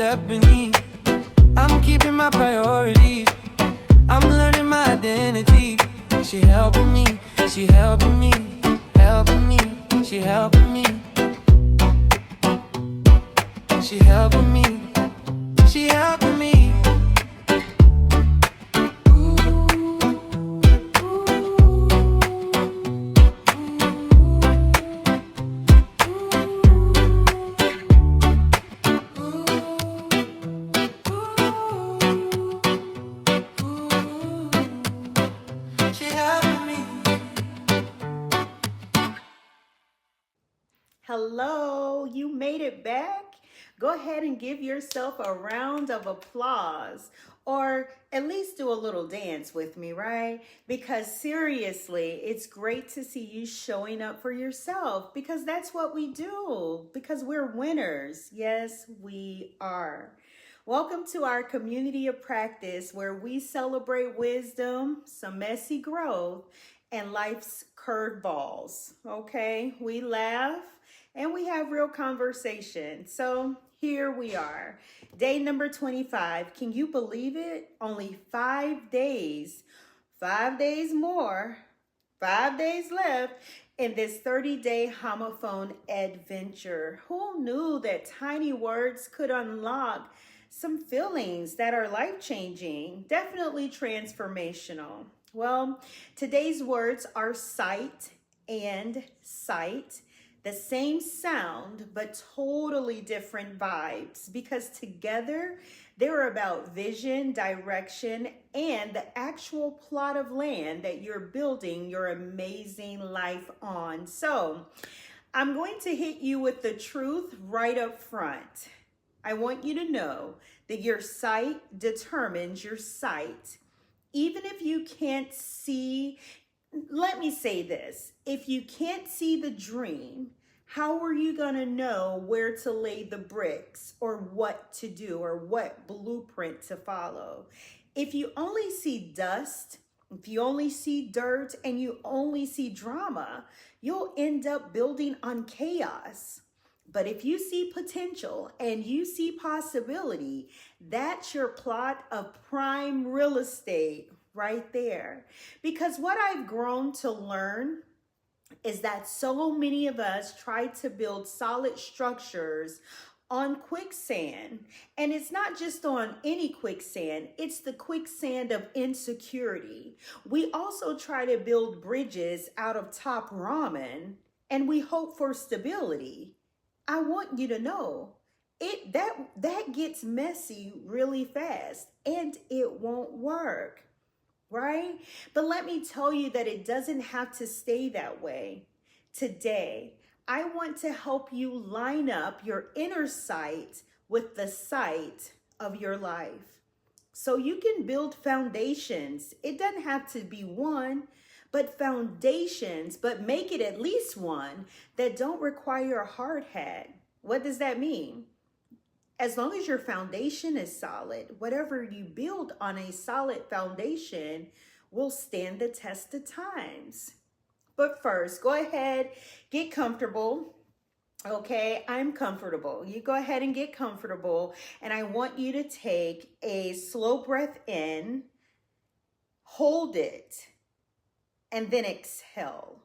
step beneath. I'm keeping my priorities. I'm learning my identity. She helping me, she helping me, helping me, she helping me, she helping me, she helping me. Hello, you made it back. Go ahead and give yourself a round of applause, or at least do a little dance with me, right? Because seriously, it's great to see you showing up for yourself, because that's what we do, because we're winners. Yes, we are. Welcome to our community of practice where we celebrate wisdom, some messy growth, and life's curveballs. Okay, we laugh and we have real conversation. So here we are, day number 25. Can you believe it? Only 5 days, 5 days more, 5 days left in this 30-day homophone adventure. Who knew that tiny words could unlock some feelings that are life-changing, definitely transformational? Well, today's words are sight and sight. The same sound, but totally different vibes, because together they're about vision, direction, and the actual plot of land that you're building your amazing life on. So I'm going to hit you with the truth right up front. I want you to know that your sight determines your sight. Even if you can't see, let me say this, if you can't see the dream, how are you going to know where to lay the bricks, or what to do, or what blueprint to follow? If you only see dust, if you only see dirt, and you only see drama, you'll end up building on chaos. But if you see potential and you see possibility, that's your plot of prime real estate right there. Because what I've grown to learn is that so many of us try to build solid structures on quicksand. And it's not just on any quicksand, it's the quicksand of insecurity. We also try to build bridges out of top ramen, and we hope for stability. I want you to know that gets messy really fast, and it won't work. Right? But let me tell you that it doesn't have to stay that way. Today, I want to help you line up your inner sight with the sight of your life, so you can build foundations. It doesn't have to be one, but foundations, but make it at least one that don't require a hard hat. What does that mean? As long as your foundation is solid, whatever you build on a solid foundation will stand the test of times. But first, go ahead, get comfortable. Okay, I'm comfortable. You go ahead and get comfortable. And I want you to take a slow breath in, hold it, and then exhale.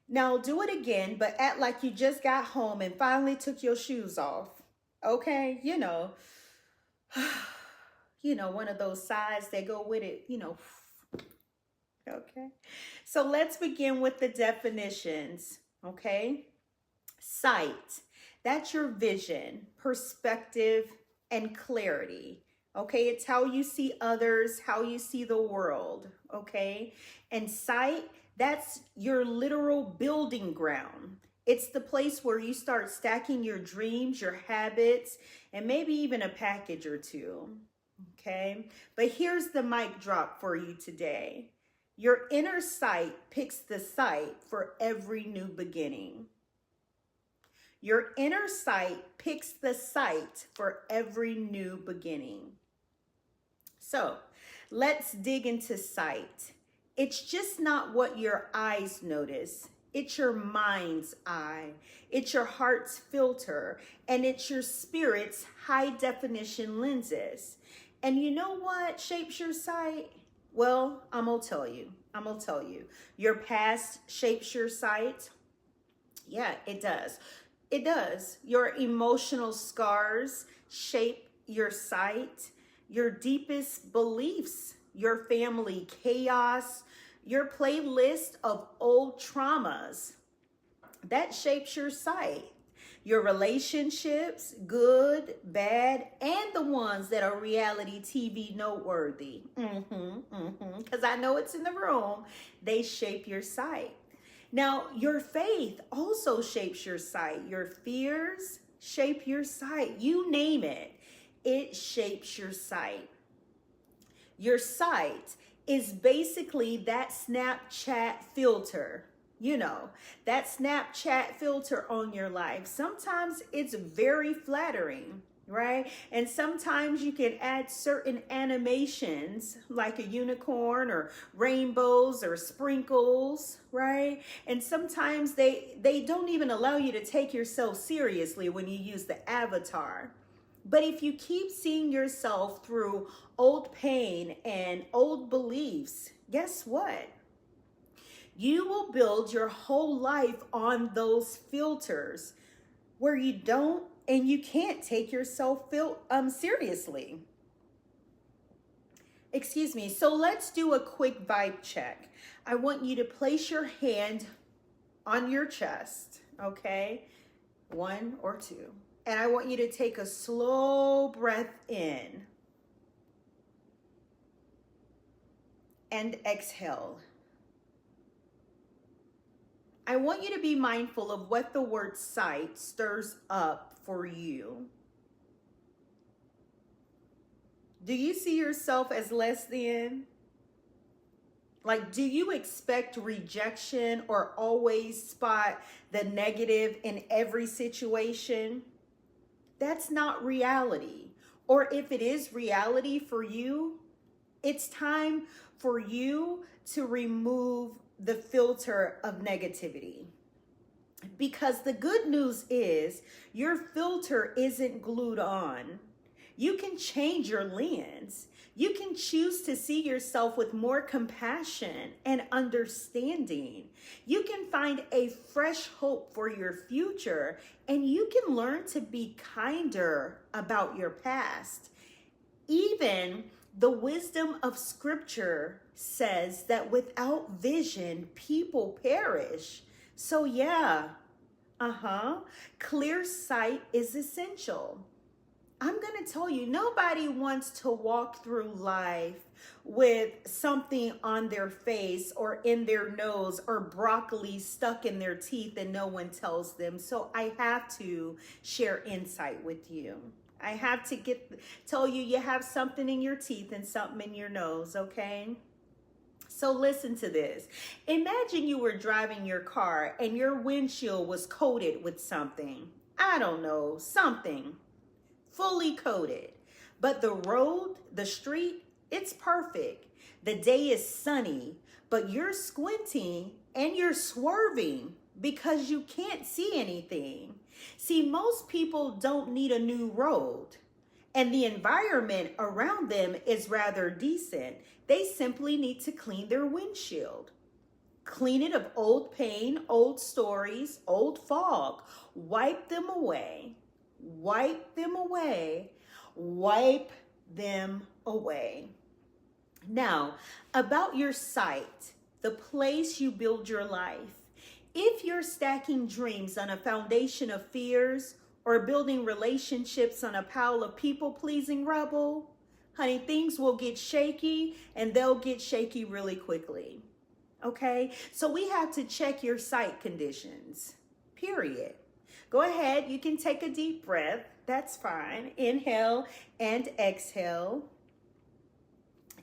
Now do it again, but act like you just got home and finally took your shoes off. Okay, one of those sighs that go with it, Okay, so let's begin with the definitions. Okay, sight, that's your vision, perspective, and clarity. Okay, it's how you see others, how you see the world. Okay, and sight, that's your literal building ground. It's the place where you start stacking your dreams, your habits, and maybe even a package or two. Okay, but here's the mic drop for you today. Your inner sight picks the site for every new beginning. Your inner sight picks the site for every new beginning. So let's dig into sight. It's just not what your eyes notice. It's your mind's eye. It's your heart's filter. And it's your spirit's high definition lenses. And you know what shapes your sight? Well, I'm going to tell you. Your past shapes your sight. Yeah, it does. It does. Your emotional scars shape your sight. Your deepest beliefs, your family chaos, your playlist of old traumas, that shapes your sight. Your relationships, good, bad, and the ones that are reality TV noteworthy. Because I know it's in the room. They shape your sight. Now, your faith also shapes your sight. Your fears shape your sight. You name it, it shapes your sight. Your sight is basically that Snapchat filter. You know, that Snapchat filter on your life. Sometimes it's very flattering, right? And sometimes you can add certain animations like a unicorn or rainbows or sprinkles, right? And sometimes they don't even allow you to take yourself seriously when you use the avatar. But if you keep seeing yourself through old pain and old beliefs, guess what? You will build your whole life on those filters where you don't and you can't take yourself seriously. Excuse me. So let's do a quick vibe check. I want you to place your hand on your chest, okay? 1 or 2. And I want you to take a slow breath in and exhale. I want you to be mindful of what the word sight stirs up for you. Do you see yourself as less than? Like, do you expect rejection or always spot the negative in every situation? That's not reality. Or if it is reality for you, it's time for you to remove the filter of negativity. Because the good news is your filter isn't glued on. You can change your lens. You can choose to see yourself with more compassion and understanding. You can find a fresh hope for your future, and you can learn to be kinder about your past. Even the wisdom of scripture says that without vision, people perish. So yeah, clear sight is essential. I'm going to tell you, nobody wants to walk through life with something on their face or in their nose or broccoli stuck in their teeth and no one tells them. So I have to share insight with you. I have to tell you you have something in your teeth and something in your nose, okay? So listen to this. Imagine you were driving your car and your windshield was coated with something. I don't know, something fully coated. But the road, the street, it's perfect. The day is sunny, but you're squinting and you're swerving because you can't see anything. See, most people don't need a new road, and the environment around them is rather decent. They simply need to clean their windshield. Clean it of old pain, old stories, old fog. Wipe them away. Wipe them away. Wipe them away. Now, about your sight, the place you build your life. If you're stacking dreams on a foundation of fears or building relationships on a pile of people-pleasing rubble, honey, things will get shaky, and they'll get shaky really quickly. Okay? So we have to check your sight conditions, period. Go ahead. You can take a deep breath. That's fine. Inhale and exhale.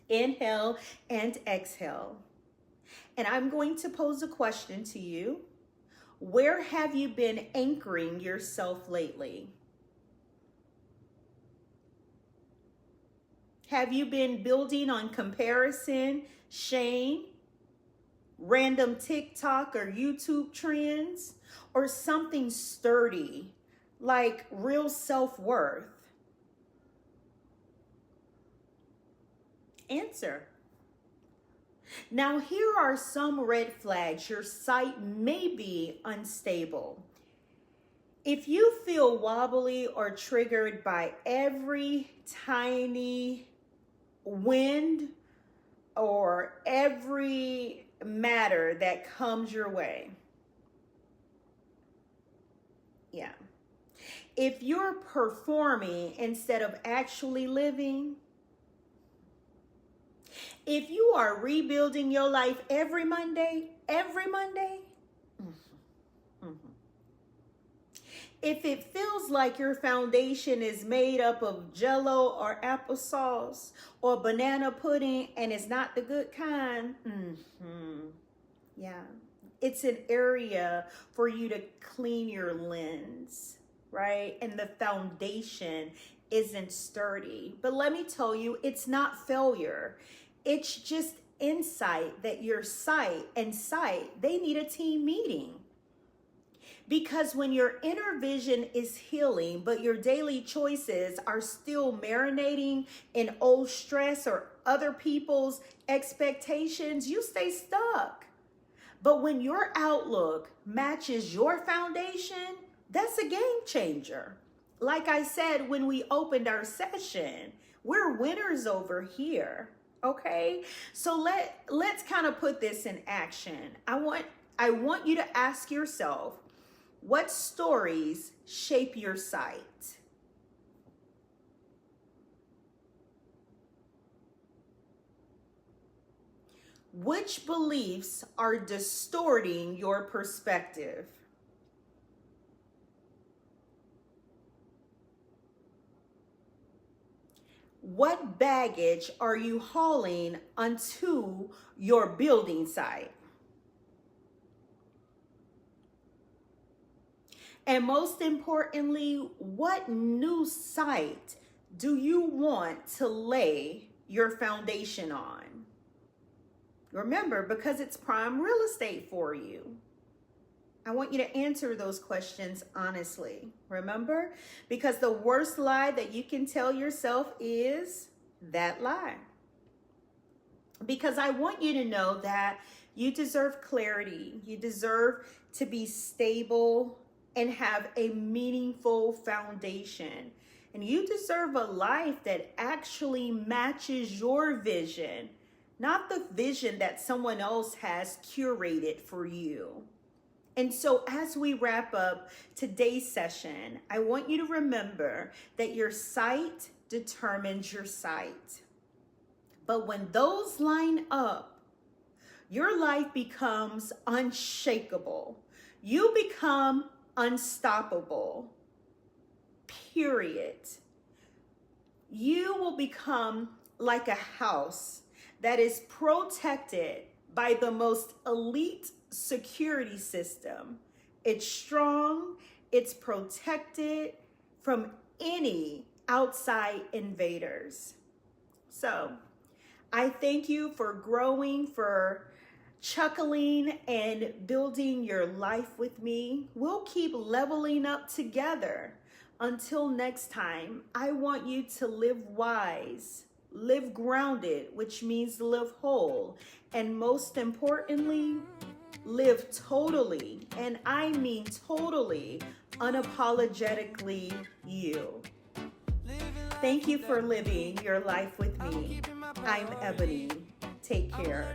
Inhale and exhale. And I'm going to pose a question to you. Where have you been anchoring yourself lately? Have you been building on comparison, shame, random TikTok or YouTube trends, or something sturdy like real self-worth? Answer. Now, here are some red flags. Your site may be unstable. If you feel wobbly or triggered by every tiny wind or every matter that comes your way. Yeah. If you're performing instead of actually living, if you are rebuilding your life every Monday, if it feels like your foundation is made up of Jello or applesauce or banana pudding and it's not the good kind, yeah, it's an area for you to clean your lens, right? And the foundation isn't sturdy. But let me tell you, it's not failure. It's just insight that your site and site, they need a team meeting. Because when your inner vision is healing, but your daily choices are still marinating in old stress or other people's expectations, you stay stuck. But when your outlook matches your foundation, that's a game changer. Like I said when we opened our session, we're winners over here. Okay, so let's kind of put this in action. I want you to ask yourself, what stories shape your site? Which beliefs are distorting your perspective? What baggage are you hauling onto your building site? And most importantly, what new site do you want to lay your foundation on? Remember, because it's prime real estate for you. I want you to answer those questions honestly. Remember? Because the worst lie that you can tell yourself is that lie. Because I want you to know that you deserve clarity. You deserve to be stable and have a meaningful foundation. And you deserve a life that actually matches your vision, not the vision that someone else has curated for you. And so as we wrap up today's session, I want you to remember that your site determines your site. But when those line up, your life becomes unshakable. You become unstoppable. Period. You will become like a house that is protected by the most elite security system. It's strong, it's protected from any outside invaders. So I thank you for growing, for chuckling and building your life with me. We'll keep leveling up together. Until next time, I want you to live wise, live grounded, which means live whole, and most importantly, live totally, and I mean totally, unapologetically you. Thank you for living your life with me. I'm Ebony. Take care.